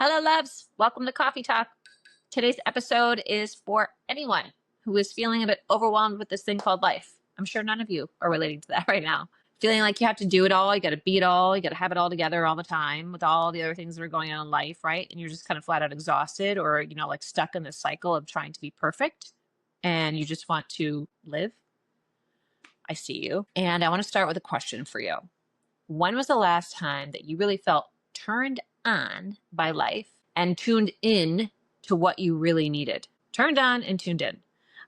Hello, loves. Welcome to Coffee Talk. Today's episode is for anyone who is feeling a bit overwhelmed with this thing called life. I'm sure none of you are relating to that right now. Feeling like you have to do it all, you got to be it all, you got to have it all together all the time with all the other things that are going on in life, right? And you're just kind of flat out exhausted or, like stuck in this cycle of trying to be perfect and you just want to live. I see you. And I want to start with a question for you. When was the last time that you really felt turned on by life and tuned in to what you really needed? Turned on and tuned in.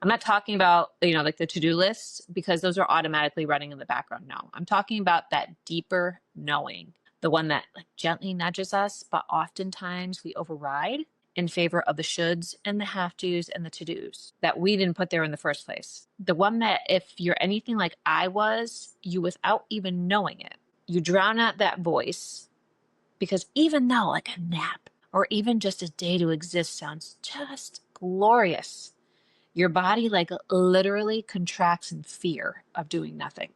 I'm not talking about, like the to-do lists, because those are automatically running in the background. No, I'm talking about that deeper knowing, the one that gently nudges us, but oftentimes we override in favor of the shoulds and the have-tos and the to-dos that we didn't put there in the first place. The one that if you're anything like I was, you without even knowing it, you drown out that voice, because even though like a nap or even just a day to exist sounds just glorious, your body literally contracts in fear of doing nothing,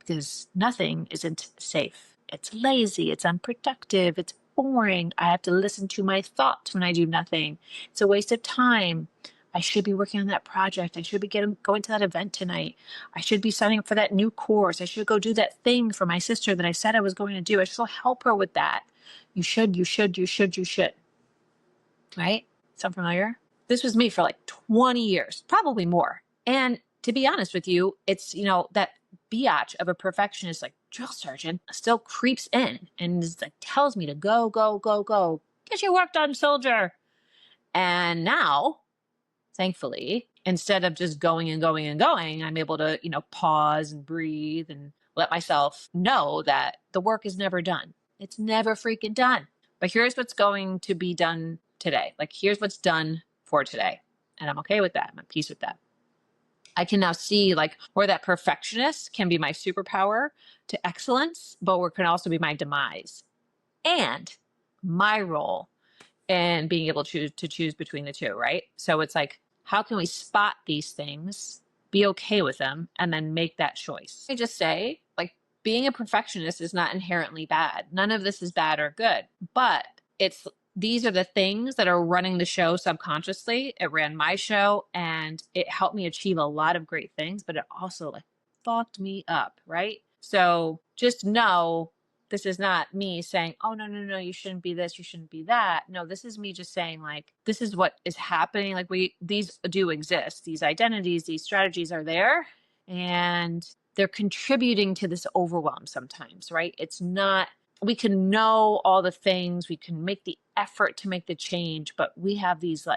because nothing isn't safe. It's lazy, it's unproductive, it's boring. I have to listen to my thoughts when I do nothing. It's a waste of time. I should be working on that project. I should be going to that event tonight. I should be signing up for that new course. I should go do that thing for my sister that I said I was going to do. I should help her with that. You should. Right? Sound familiar? This was me for 20 years, probably more. And to be honest with you, it's, that biatch of a perfectionist, drill sergeant, still creeps in and is tells me to go, go, go, go. Get your work done, soldier. And now, thankfully, instead of just going and going and going, I'm able to, pause and breathe and let myself know that the work is never done. It's never freaking done. But here's what's going to be done today. Here's what's done for today. And I'm okay with that. I'm at peace with that. I can now see where that perfectionist can be my superpower to excellence, but where it can also be my demise and my role in being able to choose between the two, right? So it's how can we spot these things, be okay with them, and then make that choice? I just say, being a perfectionist is not inherently bad. None of this is bad or good, but these are the things that are running the show subconsciously. It ran my show and it helped me achieve a lot of great things, but it also fucked me up, right? So just know this is not me saying, oh, no, you shouldn't be this, you shouldn't be that. No, this is me just saying this is what is happening. These do exist. These identities, these strategies are there and they're contributing to this overwhelm sometimes, right? It's not, we can know all the things, we can make the effort to make the change, but we have these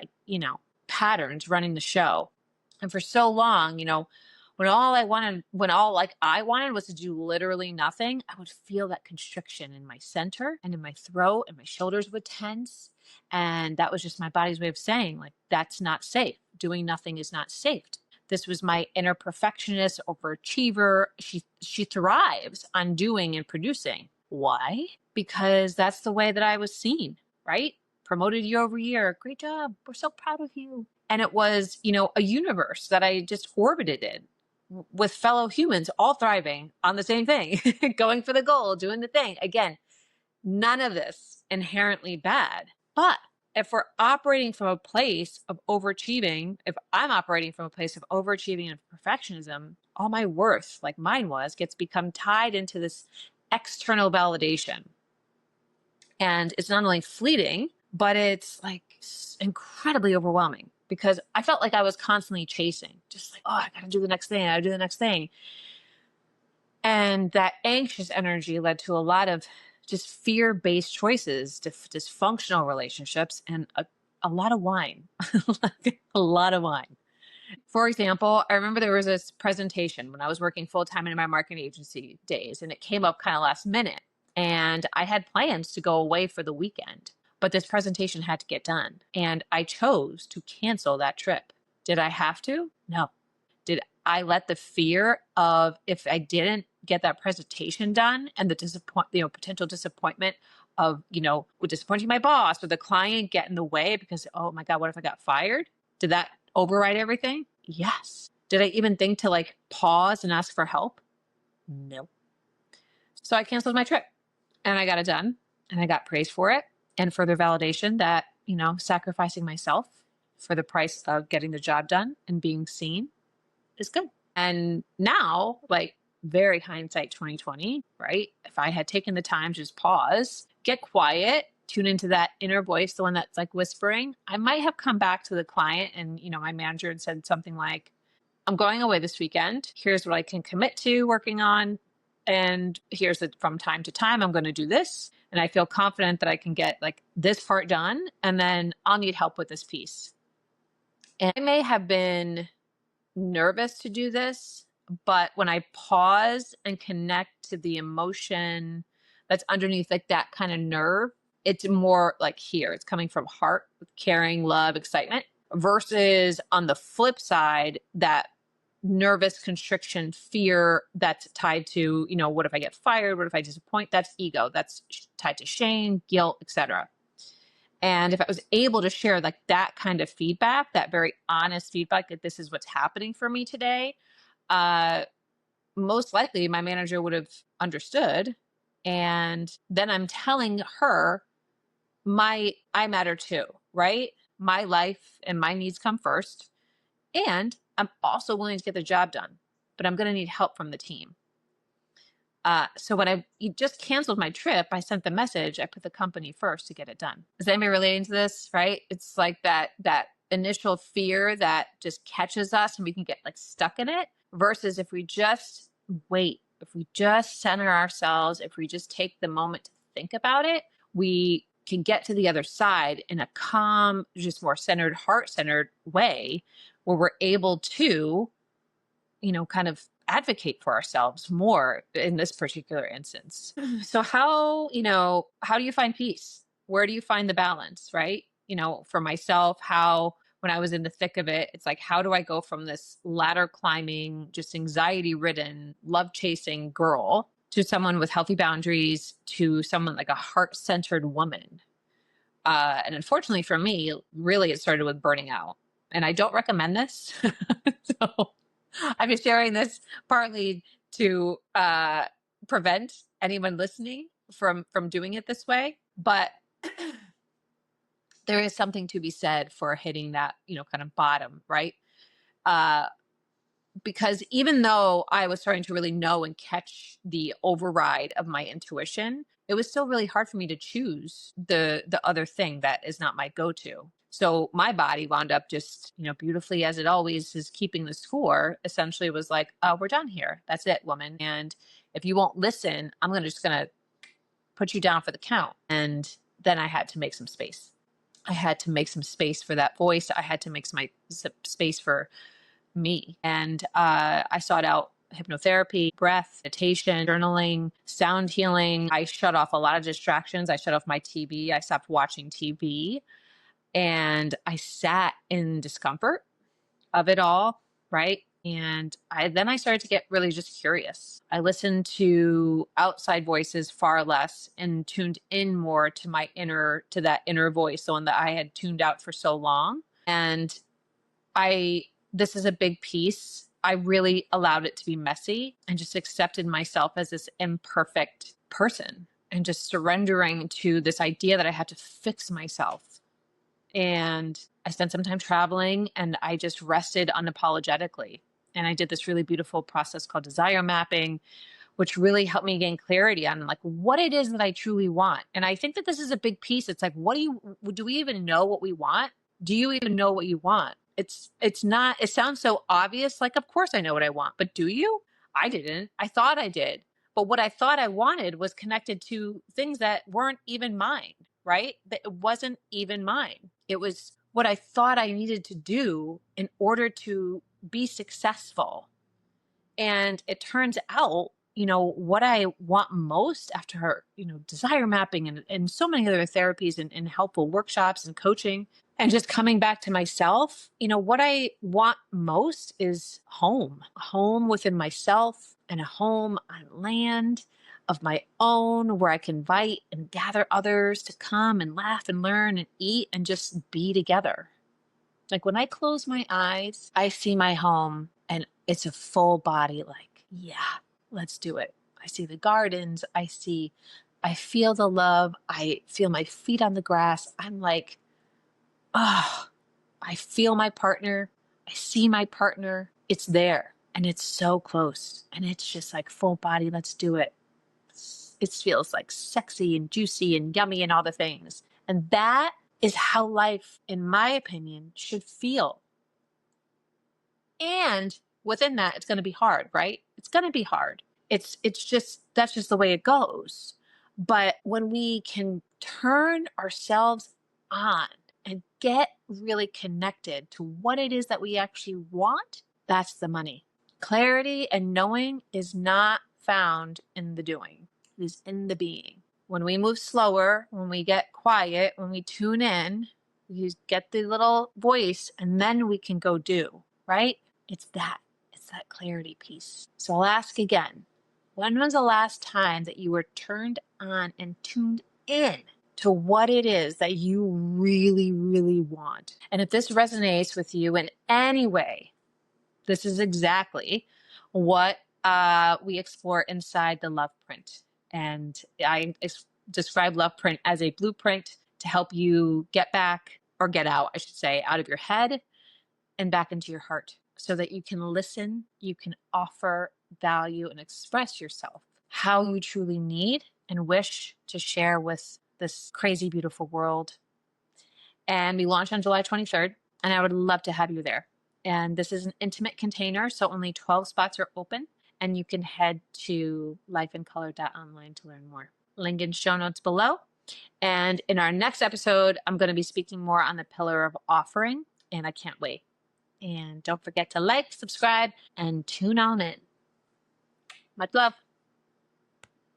patterns running the show. And for so long, when I wanted was to do literally nothing, I would feel that constriction in my center and in my throat, and my shoulders would tense. And that was just my body's way of saying, that's not safe. Doing nothing is not safe. This was my inner perfectionist, overachiever. She thrives on doing and producing. Why? Because that's the way that I was seen, right? Promoted year over year. Great job. We're so proud of you. And it was, a universe that I just orbited in with fellow humans, all thriving on the same thing, going for the goal, doing the thing. Again, none of this inherently bad. But if we're operating from a place of overachieving, if I'm operating from a place of overachieving and perfectionism, all my worth, like mine was, gets become tied into this external validation. And it's not only fleeting, but it's incredibly overwhelming, because I felt like I was constantly chasing, just oh, I gotta do the next thing, I gotta do the next thing. And that anxious energy led to a lot of just fear-based choices, dysfunctional relationships, and a lot of wine, a lot of wine. For example, I remember there was this presentation when I was working full-time in my marketing agency days, and it came up kind of last minute. And I had plans to go away for the weekend, but this presentation had to get done. And I chose to cancel that trip. Did I have to? No. Did I let the fear of if I didn't get that presentation done and the potential disappointment of, disappointing my boss or the client get in the way because, oh my God, what if I got fired? Did that override everything? Yes. Did I even think to pause and ask for help? No. So I canceled my trip and I got it done and I got praised for it. and further validation that, sacrificing myself for the price of getting the job done and being seen is good. And now, like, very hindsight 2020, right? If I had taken the time to just pause, get quiet, tune into that inner voice, the one that's like whispering, I might have come back to the client and, my manager had said something like, I'm going away this weekend. Here's what I can commit to working on. And here's from time to time, I'm going to do this. And I feel confident that I can get like this part done. And then I'll need help with this piece. And I may have been nervous to do this, but when I pause and connect to the emotion that's underneath like that kind of nerve, it's more like here. It's coming from heart, caring, love, excitement, versus on the flip side, that nervous constriction, fear that's tied to, what if I get fired? What if I disappoint? That's ego. That's tied to shame, guilt, etc. And if I was able to share like that kind of feedback, that very honest feedback that this is what's happening for me today, uh, most likely my manager would have understood. And then I'm telling her I matter too, right? My life and my needs come first. And I'm also willing to get the job done, but I'm going to need help from the team. So when I just canceled my trip, I sent the message, I put the company first to get it done. Is anybody relating to this, right? It's like that initial fear that just catches us and we can get like stuck in it, versus if we just wait, if we just center ourselves, if we just take the moment to think about it, we can get to the other side in a calm, just more centered, heart-centered way where we're able to, kind of advocate for ourselves more in this particular instance. So how do you find peace? Where do you find the balance, right? For myself, when I was in the thick of it, it's like, how do I go from this ladder climbing, just anxiety ridden, love chasing girl to someone with healthy boundaries, to someone like a heart-centered woman? And unfortunately for me, really it started with burning out. And I don't recommend this. So I'm just sharing this partly to prevent anyone listening from doing it this way. But there is something to be said for hitting that, kind of bottom, right? Because even though I was starting to really know and catch the override of my intuition, it was still really hard for me to choose the other thing that is not my go-to. So my body wound up just, beautifully as it always is, keeping the score. Essentially was like, oh, we're done here. That's it, woman. And if you won't listen, I'm just going to put you down for the count. And then I had to make some space. I had to make some space for that voice. I had to make some space for me. And I sought out hypnotherapy, breath, meditation, journaling, sound healing. I shut off a lot of distractions. I shut off my TV. I stopped watching TV. And I sat in discomfort of it all, right? And then I started to get really just curious. I listened to outside voices far less and tuned in more to that inner voice, the one that I had tuned out for so long. And this is a big piece. I really allowed it to be messy and just accepted myself as this imperfect person and just surrendering to this idea that I had to fix myself. And I spent some time traveling and I just rested unapologetically. And I did this really beautiful process called desire mapping, which really helped me gain clarity on like what it is that I truly want. And I think that this is a big piece. It's like, do we even know what we want? Do you even know what you want? It's not, it sounds so obvious. Like, of course I know what I want, but do you? I didn't. I thought I did. But what I thought I wanted was connected to things that weren't even mine, right? That it wasn't even mine. It was what I thought I needed to do in order to be successful. And it turns out, what I want most after, desire mapping and so many other therapies and helpful workshops and coaching and just coming back to myself, what I want most is a home within myself and a home on land of my own where I can invite and gather others to come and laugh and learn and eat and just be together. Like when I close my eyes, I see my home and it's a full body, like, yeah, let's do it. I see the gardens. I see I feel the love. I feel my feet on the grass. I'm like, oh, I feel my partner. I see my partner. It's there and it's so close. And it's just like full body. Let's do it. It feels like sexy and juicy and yummy and all the things. And that is how life, in my opinion, should feel. And within that, it's going to be hard, right? It's going to be hard. It's just, that's just the way it goes. But when we can turn ourselves on and get really connected to what it is that we actually want, that's the money. Clarity and knowing is not found in the doing, it is in the being. When we move slower, when we get quiet, when we tune in, we get the little voice, and then we can go do, right? It's that clarity piece. So I'll ask again, when was the last time that you were turned on and tuned in to what it is that you really, really want? And if this resonates with you in any way, this is exactly what we explore inside the L.O.V.E print. And I describe L.O.V.E print as a blueprint to help you get back, or get out, I should say, out of your head and back into your heart, so that you can listen, you can offer value and express yourself how you truly need and wish to share with this crazy, beautiful world. And we launch on July 23rd, and I would love to have you there. And this is an intimate container, so only 12 spots are open, and you can head to lifeincolor.online to learn more. Link in show notes below. And in our next episode, I'm going to be speaking more on the pillar of offering, and I can't wait. And don't forget to like, subscribe, and tune on in. Much love.